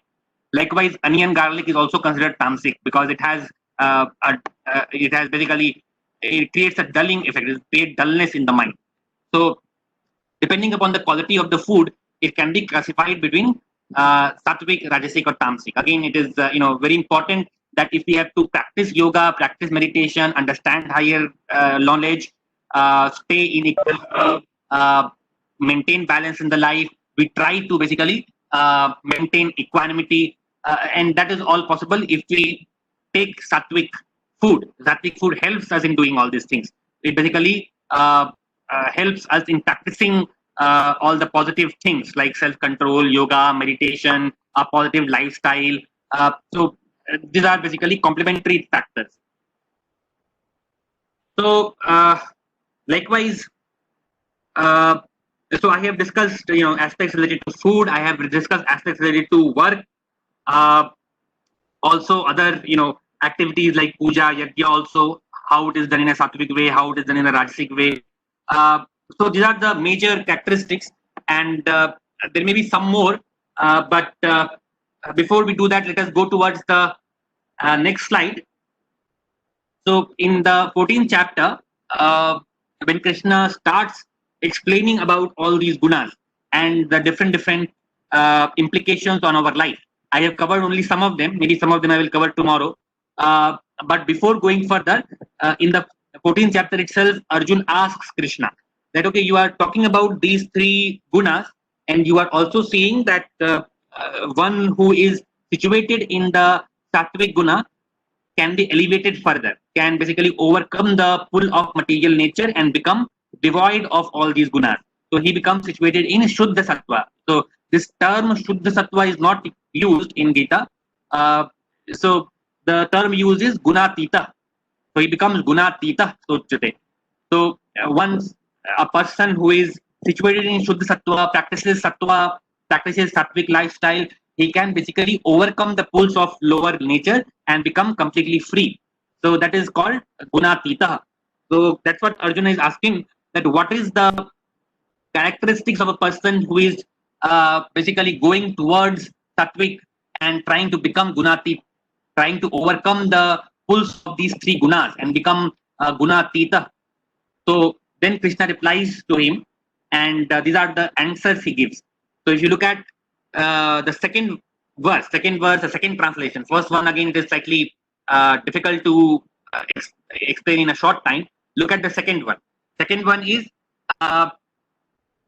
Likewise, onion garlic is also considered tamasic, because it has basically, it creates a dulling effect. It creates dullness in the mind. So depending upon the quality of the food, it can be classified between sattvic, rajasic, or tamasic. Again, it is very important that if we have to practice yoga, practice meditation, understand higher knowledge, stay in equality, maintain balance in the life, we try to basically maintain equanimity, and that is all possible if we take sattvic food. Sattvic food helps us in doing all these things. It basically helps us in practicing all the positive things like self-control, yoga, meditation, a positive lifestyle. These are basically complementary factors. So likewise, so I have discussed aspects related to food. I have discussed aspects related to work. Also other activities like puja, yajna, also how it is done in a sattvic way, how it is done in a rajasic way. So these are the major characteristics, and there may be some more, but before we do that, let us go towards the next slide. So in the 14th chapter, when Krishna starts explaining about all these gunas and the different implications on our life, I have covered only some of them. Maybe some of them I will cover tomorrow. But before going further, in the 14th chapter itself, Arjun asks Krishna that, okay, you are talking about these three gunas, and you are also seeing that one who is situated in the sattvic guna can be elevated further, can basically overcome the pull of material nature and become devoid of all these gunas. So he becomes situated in Shuddha Sattva. So this term Shuddha Sattva is not used in Gita. So the term used is Gunatita. So he becomes Gunatita Sochate. So once a person who is situated in Shuddha Sattva, practices sattvic lifestyle, he can basically overcome the pulls of lower nature and become completely free. So that is called Gunatita. So that's what Arjuna is asking, that what is the characteristics of a person who is basically going towards sattvic and trying to become Gunatita, trying to overcome the pulls of these three gunas and become Gunatita. So then Krishna replies to him, and these are the answers he gives. So if you look at the second verse, the second translation. First one, again, it is slightly difficult to explain in a short time. Look at the second one. Second one is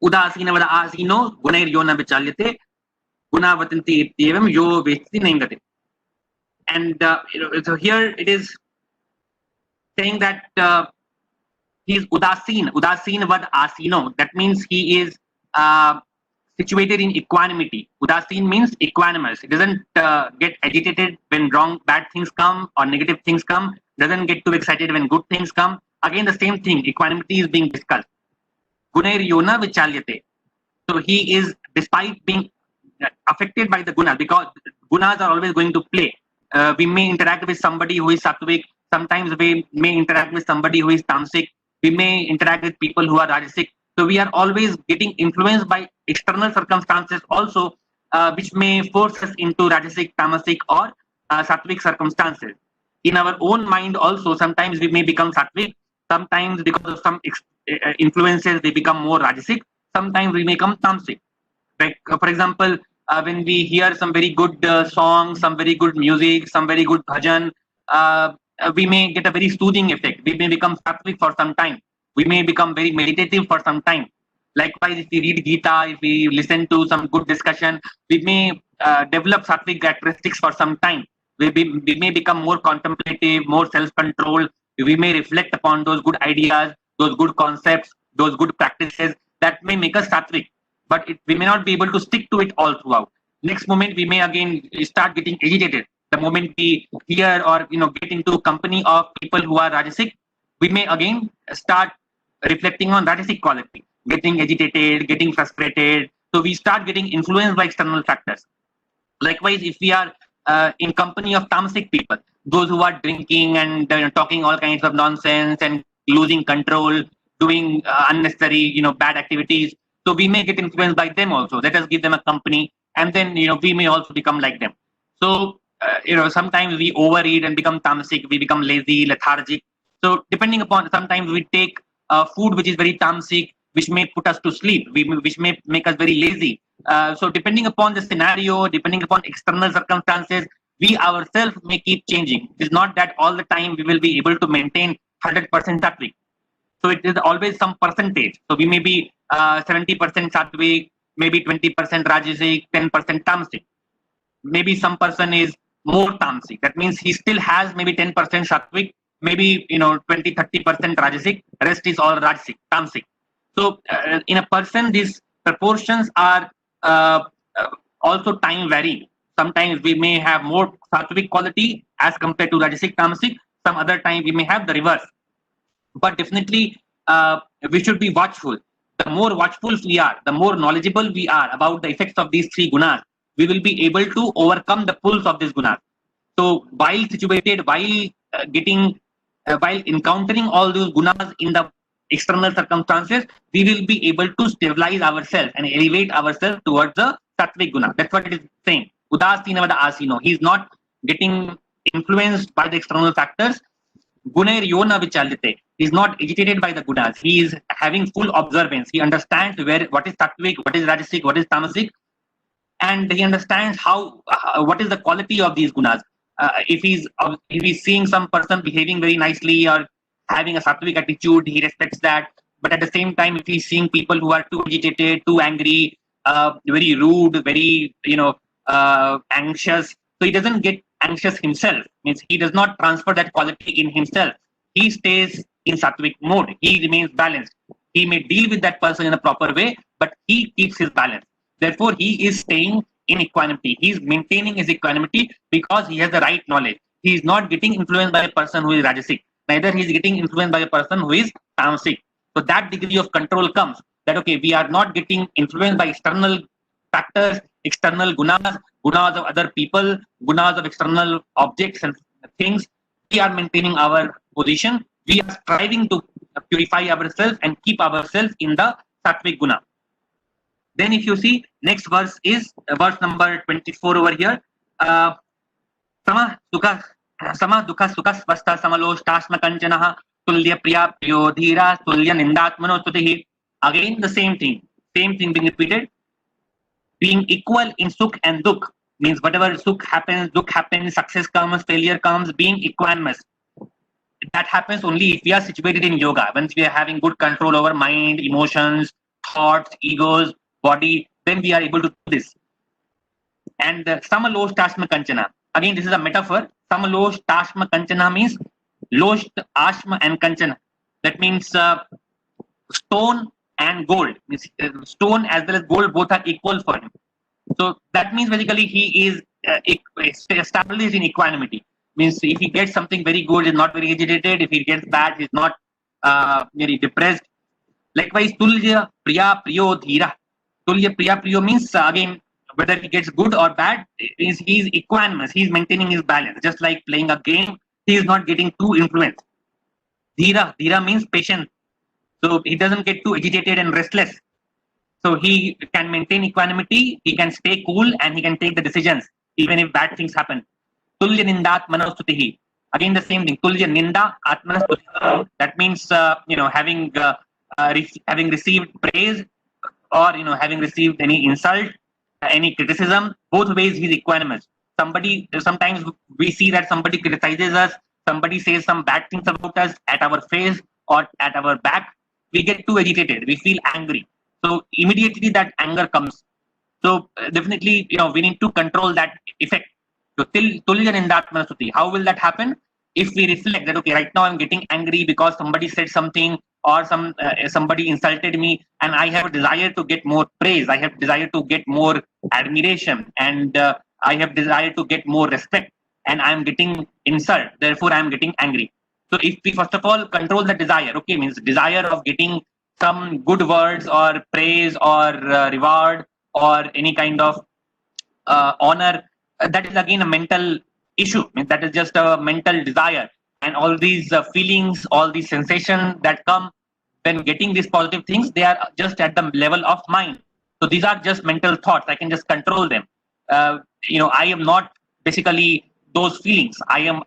Udasina vada asino gunair yona vichalyate gunavatanti ityevam yo vesti nengate. And so here it is saying that he is udasin vad asino. That means he is situated in equanimity. Udasin means equanimous. It doesn't get agitated when bad things come or negative things come. Doesn't get too excited when good things come. Again, the same thing. Equanimity is being discussed. Gunair yona vichalyate. So he is, despite being affected by the gunas, because gunas are always going to play. We may interact with somebody who is sattvic. Sometimes we may interact with somebody who is tamasic. We may interact with people who are rajasic. So we are always getting influenced by external circumstances also, which may force us into rajasic, tamasic, or sattvic circumstances. In our own mind also, sometimes we may become sattvic. Sometimes because of some influences, we become more rajasic. Sometimes we may become tamasic. Like for example, when we hear some very good songs, some very good music, some very good bhajan, we may get a very soothing effect. We may become sattvic for some time. We may become very meditative for some time. Likewise, if we read Gita, if we listen to some good discussion, we may develop sattvic characteristics for some time. We may become more contemplative, more self-controlled. We may reflect upon those good ideas, those good concepts, those good practices that may make us sattvic. But we may not be able to stick to it all throughout. Next moment, we may again start getting agitated. The moment we hear or get into company of people who are rajasic, we may again start reflecting on rajasic quality, getting agitated, getting frustrated. So we start getting influenced by external factors. Likewise, if we are in company of tamasic people, those who are drinking and talking all kinds of nonsense and losing control, doing unnecessary bad activities, so we may get influenced by them also. Let us give them a company, and then we may also become like them. So sometimes we overeat and become tamasic. We become lazy, lethargic. So depending upon, sometimes we take food which is very tamasic, which may put us to sleep, which may make us very lazy. So depending upon the scenario, depending upon external circumstances, we ourselves may keep changing. It's not that all the time we will be able to maintain 100% sattvic. So it is always some percentage. So we may be 70% sattvic, maybe 20% rajasic, 10% tamasic. Maybe some person is more tamasic. That means he still has maybe 10% sattvic, maybe 20-30% rajasic. Rest is all rajasic, tamasic. So in a person, these proportions are also time varying. Sometimes we may have more sattvic quality as compared to rajasic tamasic. Some other time we may have the reverse. But definitely we should be watchful. The more watchful we are, the more knowledgeable we are about the effects of these three gunas, we will be able to overcome the pulls of these gunas. So while situated, while encountering all those gunas in the external circumstances, we will be able to stabilize ourselves and elevate ourselves towards the sattvic guna. That's what it is saying. Udasinavada asino. He's not getting influenced by the external factors. Gunair yona vichalite. He's not agitated by the gunas. He is having full observance. He understands what is sattvic, what is rajasic, what is tamasic, and he understands what is the quality of these gunas. If he's seeing some person behaving very nicely or having a sattvic attitude, he respects that. But at the same time, if he's seeing people who are too agitated, too angry, very rude, very anxious, so he doesn't get anxious himself. Means he does not transfer that quality in himself. He stays in sattvic mode. He remains balanced. He may deal with that person in a proper way, but he keeps his balance. Therefore, he is staying in equanimity. He is maintaining his equanimity because he has the right knowledge. He is not getting influenced by a person who is rajasic. Neither he is getting influenced by a person who is tamasic. So that degree of control comes that, okay, we are not getting influenced by external factors, external gunas of other people, gunas of external objects and things. We are maintaining our position. We are striving to purify ourselves and keep ourselves in the sattvic guna. Then if you see, next verse is verse number 24 over here. Sama dukha sukha svastha samaloshtashma kanchanaha tulya priya priyo dhira tulya nindatmano stutihi. Again the same thing being repeated. Being equal in sukh and dukh means whatever sukh happens, success comes, failure comes, being equanimous. That happens only if we are situated in yoga. Once we are having good control over mind, emotions, thoughts, egos, body, then we are able to do this. And samalosh tashma kanchana. Again, this is a metaphor. Samalosh tashma kanchana means losh, ashma, and kanchana. That means stone and gold. Means stone as well as gold both are equal for him. So that means basically he is established in equanimity. Means if he gets something very good, he's not very agitated. If he gets bad, he's not very depressed. Likewise, tulya priya priyo dhira. Tulya priya priyo means again whether he gets good or bad, he's equanimous. He's maintaining his balance. Just like playing a game, he is not getting too influenced. Dhira means patient. So he doesn't get too agitated and restless. So he can maintain equanimity, he can stay cool, and he can take the decisions even if bad things happen. Tulya nindat manostutihi. Again the same thing. Tulya ninda atmanastutihi. That means having received praise or having received any insult, any criticism, both ways he's equanimous. Sometimes we see that somebody criticizes us, somebody says some bad things about us at our face or at our back. We get too agitated. We feel angry. So immediately that anger comes. So definitely, we need to control that effect. So tulya nindatmana stuti. How will that happen? If we reflect that, okay, right now I'm getting angry because somebody said something or somebody insulted me, and I have a desire to get more praise. I have desire to get more admiration, and I have desire to get more respect, and I'm getting insult. Therefore, I'm getting angry. So if we first of all control the desire, okay, means desire of getting some good words or praise or reward or any kind of honor, that is again a mental issue. Means that is just a mental desire, and all these feelings, all these sensations that come when getting these positive things, they are just at the level of mind. So these are just mental thoughts. I can just control them. I am not basically those feelings. I am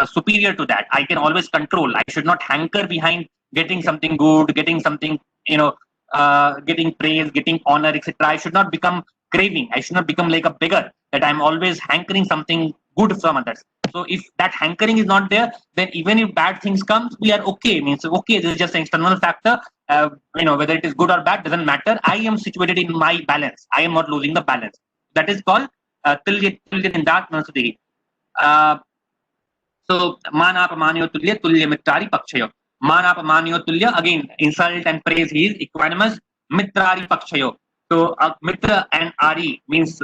superior to that. I can always control. I should not hanker behind getting something good, getting something, getting praise, getting honor, etc. I should not become craving. I should not become like a beggar that I'm always hankering something good from others. So if that hankering is not there, then even if bad things come, we are okay. Means okay, this is just an external factor. Whether it is good or bad doesn't matter. I am situated in my balance. I am not losing the balance. That is called tulya nindat manasutihi. So mana apamanyo tulya mittari pakshayo. Manapamanyo tulya, again, insult and praise, he is equanimous. Mitrari pakshayo. So mitra and ari means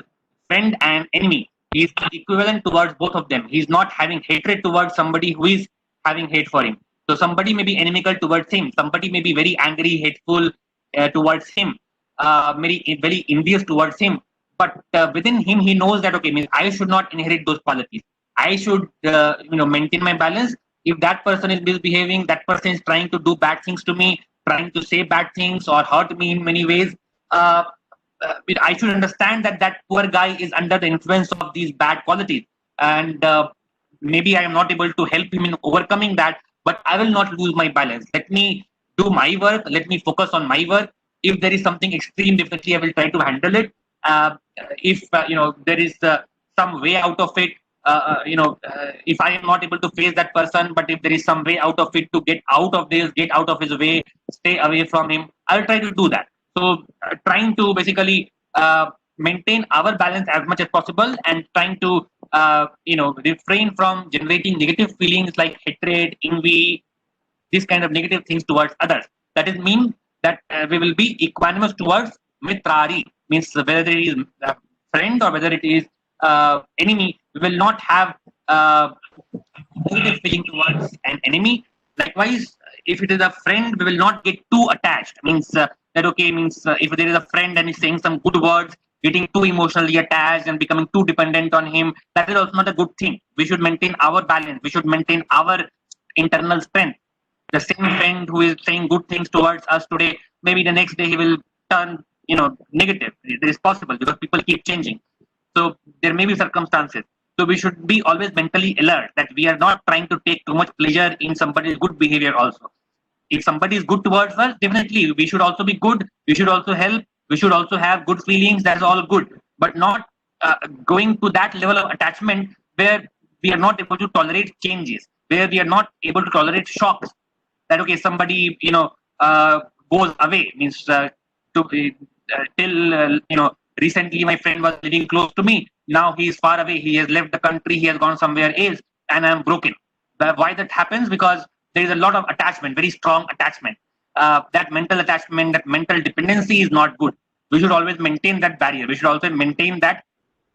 friend and enemy. He is equivalent towards both of them. He is not having hatred towards somebody who is having hate for him. So somebody may be inimical towards him. Somebody may be very angry, hateful towards him, very envious towards him. But within him, he knows that okay, means I should not inherit those qualities. I should maintain my balance. If that person is misbehaving, that person is trying to do bad things to me, trying to say bad things or hurt me in many ways. I should understand that that poor guy is under the influence of these bad qualities, and maybe I am not able to help him in overcoming that. But I will not lose my balance. Let me do my work. Let me focus on my work. If there is something extreme, definitely I will try to handle it. If there is some way out of it, if I am not able to face that person, but if there is some way out of it to get out of this, get out of his way, stay away from him, I will try to do that. So trying to basically maintain our balance as much as possible, and trying to refrain from generating negative feelings like hatred, envy, these kind of negative things towards others. That is mean that we will be equanimous towards mitrari, means whether it is a friend or whether it is enemy, we will not have negative feeling towards an enemy. Likewise, if it is a friend, we will not get too attached. Means that okay, means if there is a friend and he's saying some good words, getting too emotionally attached and becoming too dependent on him, that is also not a good thing. We should maintain our balance. We should maintain our internal strength. The same friend who is saying good things towards us today, maybe the next day he will turn negative. It is possible because people keep changing. So there may be circumstances. So we should be always mentally alert that we are not trying to take too much pleasure in somebody's good behavior also. If somebody is good towards us, definitely we should also be good. We should also help. We should also have good feelings. That's all good. But not going to that level of attachment where we are not able to tolerate changes, where we are not able to tolerate shocks. That okay, somebody goes away, means till recently my friend was living close to me. Now he is far away. He has left the country. He has gone somewhere else, and I am broken. Why that happens? Because there is a lot of attachment, very strong attachment. That mental attachment, that mental dependency is not good. We should always maintain that barrier. We should also maintain that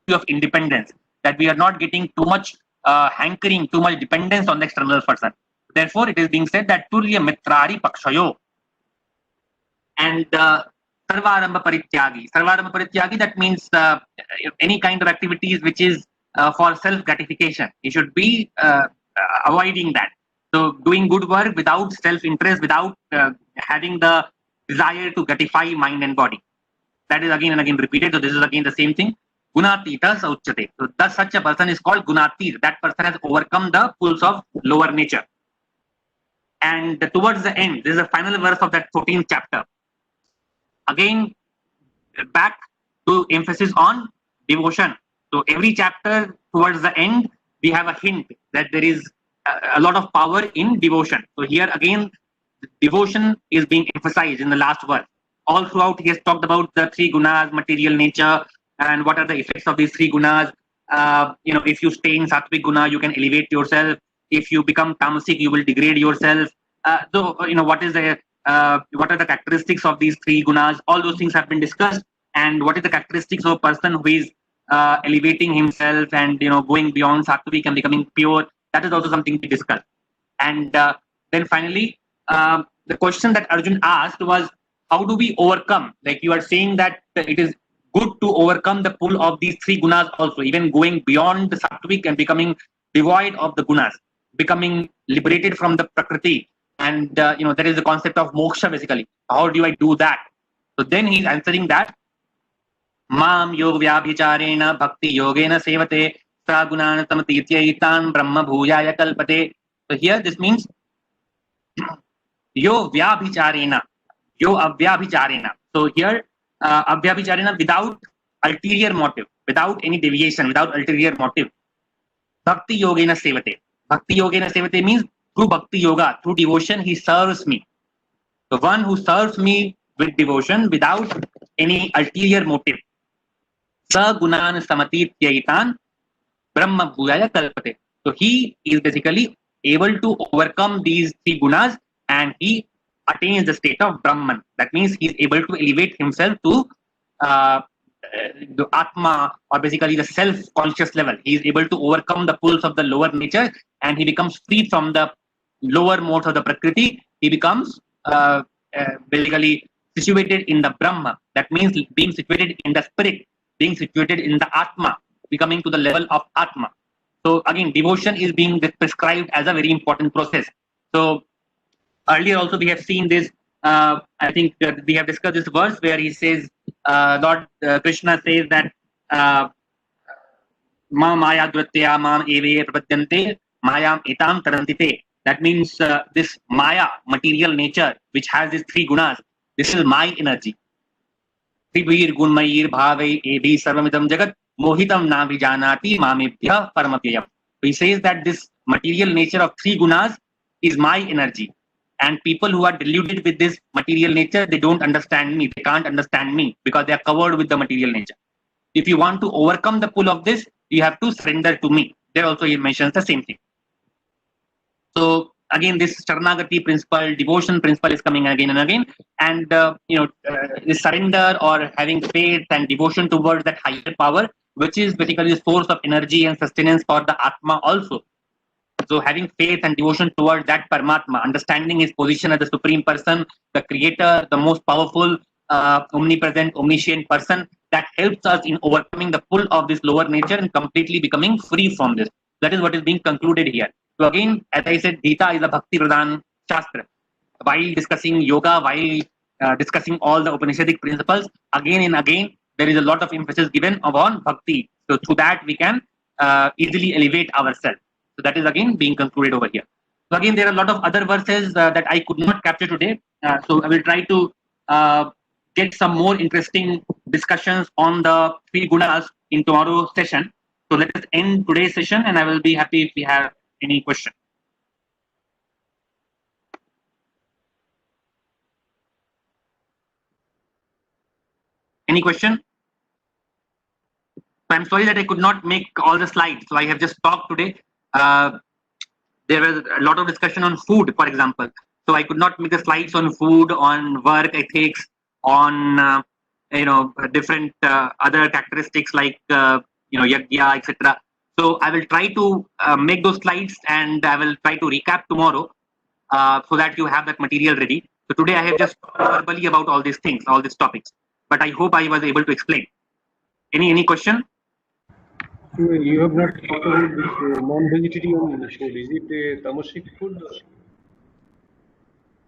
of independence, that we are not getting too much hankering, too much dependence on the external person. Therefore, it is being said that tulya mitrari pakshayo. And sarvarambha parityagi. Sarvarambha parityagi, that means any kind of activities which is for self gratification. You should be avoiding that. So doing good work without self-interest, without having the desire to gratify mind and body. That is again and again repeated. So this is again the same thing. Gunatita sauchate. So thus such a person is called gunatit. That person has overcome the pulls of lower nature. And towards the end, this is the final verse of that 14th chapter. Again, back to emphasis on devotion. So every chapter towards the end, we have a hint that there is a lot of power in devotion. So here again, devotion is being emphasized in the last verse. All throughout, he has talked about the three gunas, material nature, and what are the effects of these three gunas. If you stay in sattvic guna, you can elevate yourself. If you become tamasic, you will degrade yourself. What are the characteristics of these three gunas? All those things have been discussed. And what is the characteristics of a person who is elevating himself and going beyond sattvic and becoming pure? That is also something we discussed. And then finally, the question that Arjun asked was, how do we overcome? Like you are saying that it is good to overcome the pull of these three gunas also, even going beyond the sattvic and becoming devoid of the gunas, becoming liberated from the prakriti. And there is the concept of moksha basically. How do I do that? So then he's answering that. Mam yog vyabhicharena bhakti yogena sevate sagunan tamatityayitan brahma bhujaya kalpate. So here this means yo vyabhicharena, yo avyabhicharena. So here avyabhicharena, without ulterior motive, without any deviation, without ulterior motive. Bhakti yogena sevate. Bhakti yogena sevate means through bhakti yoga, through devotion, he serves me. The one who serves me with devotion without any ulterior motive. Sa gunan samatityayitan brahma bhujaya kalpate. So he is basically able to overcome these three gunas and he attains the state of Brahman. That means he is able to elevate himself to the Atma, or basically the self-conscious level. He is able to overcome the pulls of the lower nature, and he becomes free from the lower modes of the Prakriti. He becomes basically situated in the Brahma. That means being situated in the spirit, being situated in the Atma, becoming to the level of Atma. So again, devotion is being prescribed as a very important process. So earlier also we have seen this. I think we have discussed this verse where he says, Lord Krishna says that Ma maya dvatya mam eve prapadyante mayam etam tarantite. That means this maya, material nature, which has these three gunas, this is my energy. Tribhir gunmayir bhavai ebi sarvamidam jagat mohitam na vijanati mamebhya paramapyayam. He says that this material nature of three gunas is my energy. And people who are deluded with this material nature, they don't understand me. They can't understand me because they are covered with the material nature. If you want to overcome the pull of this, you have to surrender to me. There also he mentions the same thing. So again, this Sharanagati principle, devotion principle is coming again and again. And the surrender or having faith and devotion towards that higher power, which is basically the source of energy and sustenance for the Atma also. So having faith and devotion towards that Paramatma, understanding his position as the Supreme Person, the Creator, the most powerful, omnipresent, omniscient person, that helps us in overcoming the pull of this lower nature and completely becoming free from this. That is what is being concluded here. So again, as I said, Gita is a Bhakti Pradhan Shastra. While discussing yoga, while discussing all the Upanishadic principles, again and again, there is a lot of emphasis given upon Bhakti. So through that, we can easily elevate ourselves. So that is again being concluded over here. So again, there are a lot of other verses that I could not capture today. So I will try to get some more interesting discussions on the three gunas in tomorrow's session. So let us end today's session, and I will be happy if we have any question. Any question? So I'm sorry that I could not make all the slides. So I have just talked today. There was a lot of discussion on food, for example. So I could not make the slides on food, on work ethics, on different other characteristics like yagya, etc. So I will try to make those slides, and I will try to recap tomorrow so that you have that material ready. So today I have just talked verbally about all these things, all these topics. But I hope I was able to explain. Any question? You have not talked about this non-vegetarian food. Is it a tamasic food?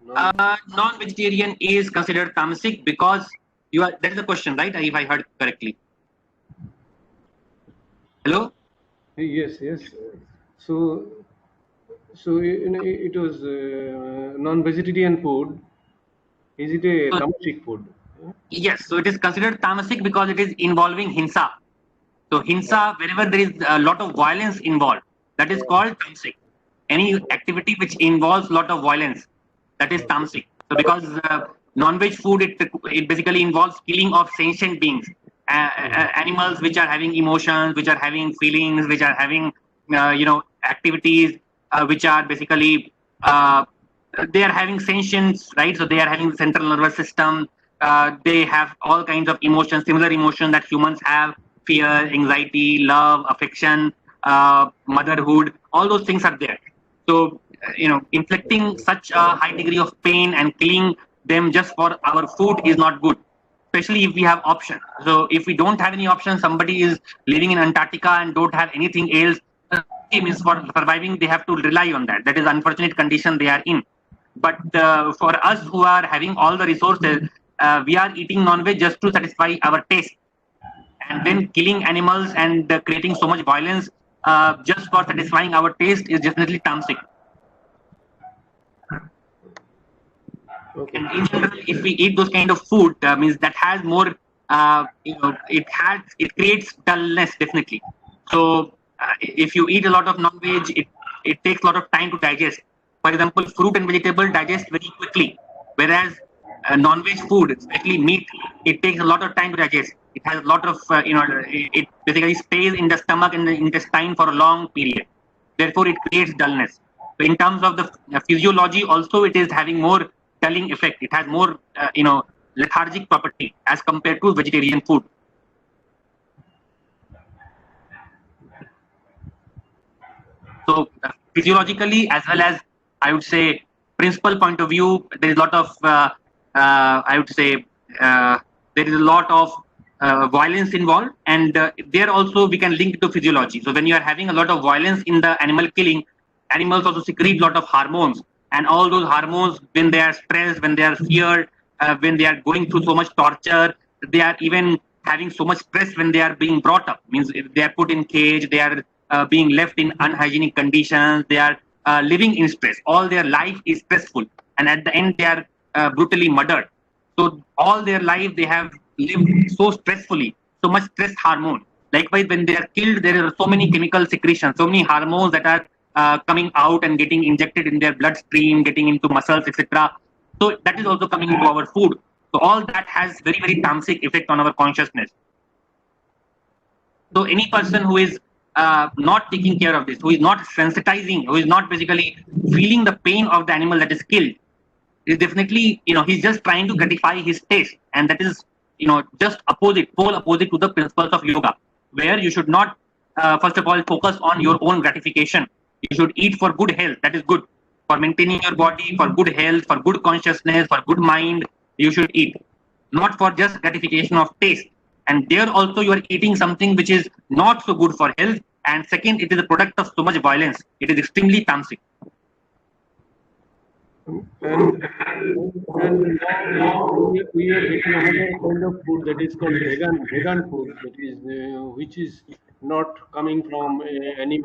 Non-vegetarian is considered tamasic because you are. That is the question, right? If I heard correctly. Hello. Yes. So it was non-vegetarian food. Is it a tamasic food? Yes. So it is considered tamasic because it is involving hinsa. So hinsa, wherever there is a lot of violence involved, that is called tamasic. Any activity which involves a lot of violence, that is tamasic. So because non-veg food, it basically involves killing of sentient beings, animals which are having emotions, which are having feelings, which are having activities which are basically they are having sentience, right? So they are having the central nervous system. They have all kinds of emotions, similar emotions that humans have: fear, anxiety, love, affection, motherhood. All those things are there. So inflicting such a high degree of pain and killing them just for our food is not good, especially if we have option. So if we don't have any option, somebody is living in Antarctica and don't have anything else, means for surviving they have to rely on that. That is unfortunate condition they are in. But for us who are having all the resources, we are eating non-veg just to satisfy our taste, and then killing animals and creating so much violence just for satisfying our taste is definitely tamasic. Okay. And in general, if we eat those kind of food, means that has more, it creates dullness definitely. So if you eat a lot of non-veg, it takes a lot of time to digest. For example, fruit and vegetable digest very quickly, whereas non-veg food, especially meat, it takes a lot of time to digest. It has a lot of, it basically stays in the stomach and the intestine for a long period. Therefore, it creates dullness. So in terms of the physiology, also it is having more dulling effect. It has more, lethargic property as compared to vegetarian food. So physiologically, as well as I would say principal point of view, there is a lot of I would say there is a lot of violence involved, and there also we can link it to physiology. So when you are having a lot of violence in the animal killing, animals also secrete a lot of hormones, and all those hormones, when they are stressed, when they are feared, when they are going through so much torture, they are even having so much stress when they are being brought up. Means if they are put in cage, they are being left in unhygienic conditions, they are living in stress. All their life is stressful, and at the end they are brutally murdered. So all their life they have lived so stressfully, so much stress hormone. Likewise, when they are killed, there are so many chemical secretions, so many hormones that are coming out and getting injected in their bloodstream, getting into muscles, etc. So that is also coming into our food. So all that has very, very tamasic effect on our consciousness. So any person who is not taking care of this, who is not sensitizing, who is not basically feeling the pain of the animal that is killed, is definitely, he's just trying to gratify his taste, and that is, just pole opposite to the principles of yoga, where you should not, first of all, focus on your own gratification. You should eat for good health. That is good for maintaining your body, for good health, for good consciousness, for good mind. You should eat, not for just gratification of taste. And there also you are eating something which is not so good for health. And second, it is a product of so much violence. It is extremely tamasic. And now we are getting another kind of food that is called vegan food, that is which is not coming from any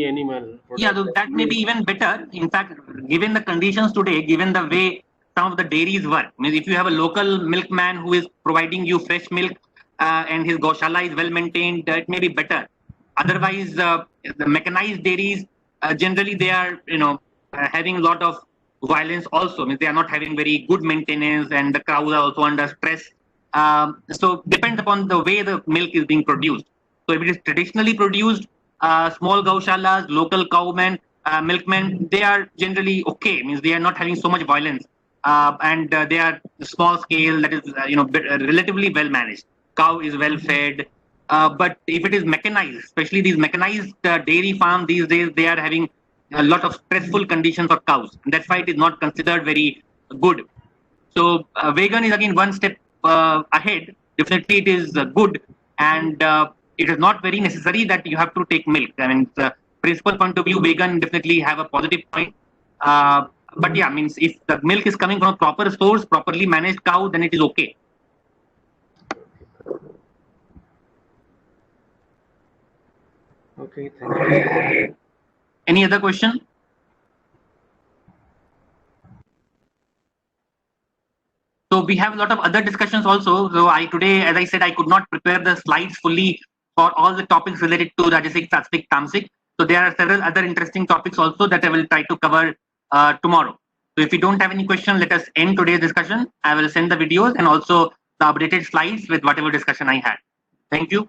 animal product. Yeah, so that may be even better. In fact, given the conditions today, given the way some of the dairies work, I mean, if you have a local milkman who is providing you fresh milk and his goshala is well maintained, it may be better. Otherwise, the mechanized dairies, generally they are, having a lot of violence also. I mean, they are not having very good maintenance, and the cows are also under stress. So depends upon the way the milk is being produced. So if it is traditionally produced, small gaushalas, local cowmen, milkmen, they are generally okay. Means they are not having so much violence, and they are small scale. That is, relatively well managed. Cow is well fed. But if it is mechanized, especially these mechanized dairy farms these days, they are having a lot of stressful conditions for cows. And that's why it is not considered very good. So vegan is again one step ahead. Definitely it is good, and it is not very necessary that you have to take milk. I mean, the principal point of view, vegan definitely have a positive point. But yeah, means if the milk is coming from a proper source, properly managed cow, then it is okay. Okay, thank you. Any other question? So we have a lot of other discussions also. So today, as I said, I could not prepare the slides fully for all the topics related to Rajasic, Sattvic, Tamasic. So there are several other interesting topics also that I will try to cover tomorrow. So if you don't have any question, let us end today's discussion. I will send the videos and also the updated slides with whatever discussion I had. Thank you.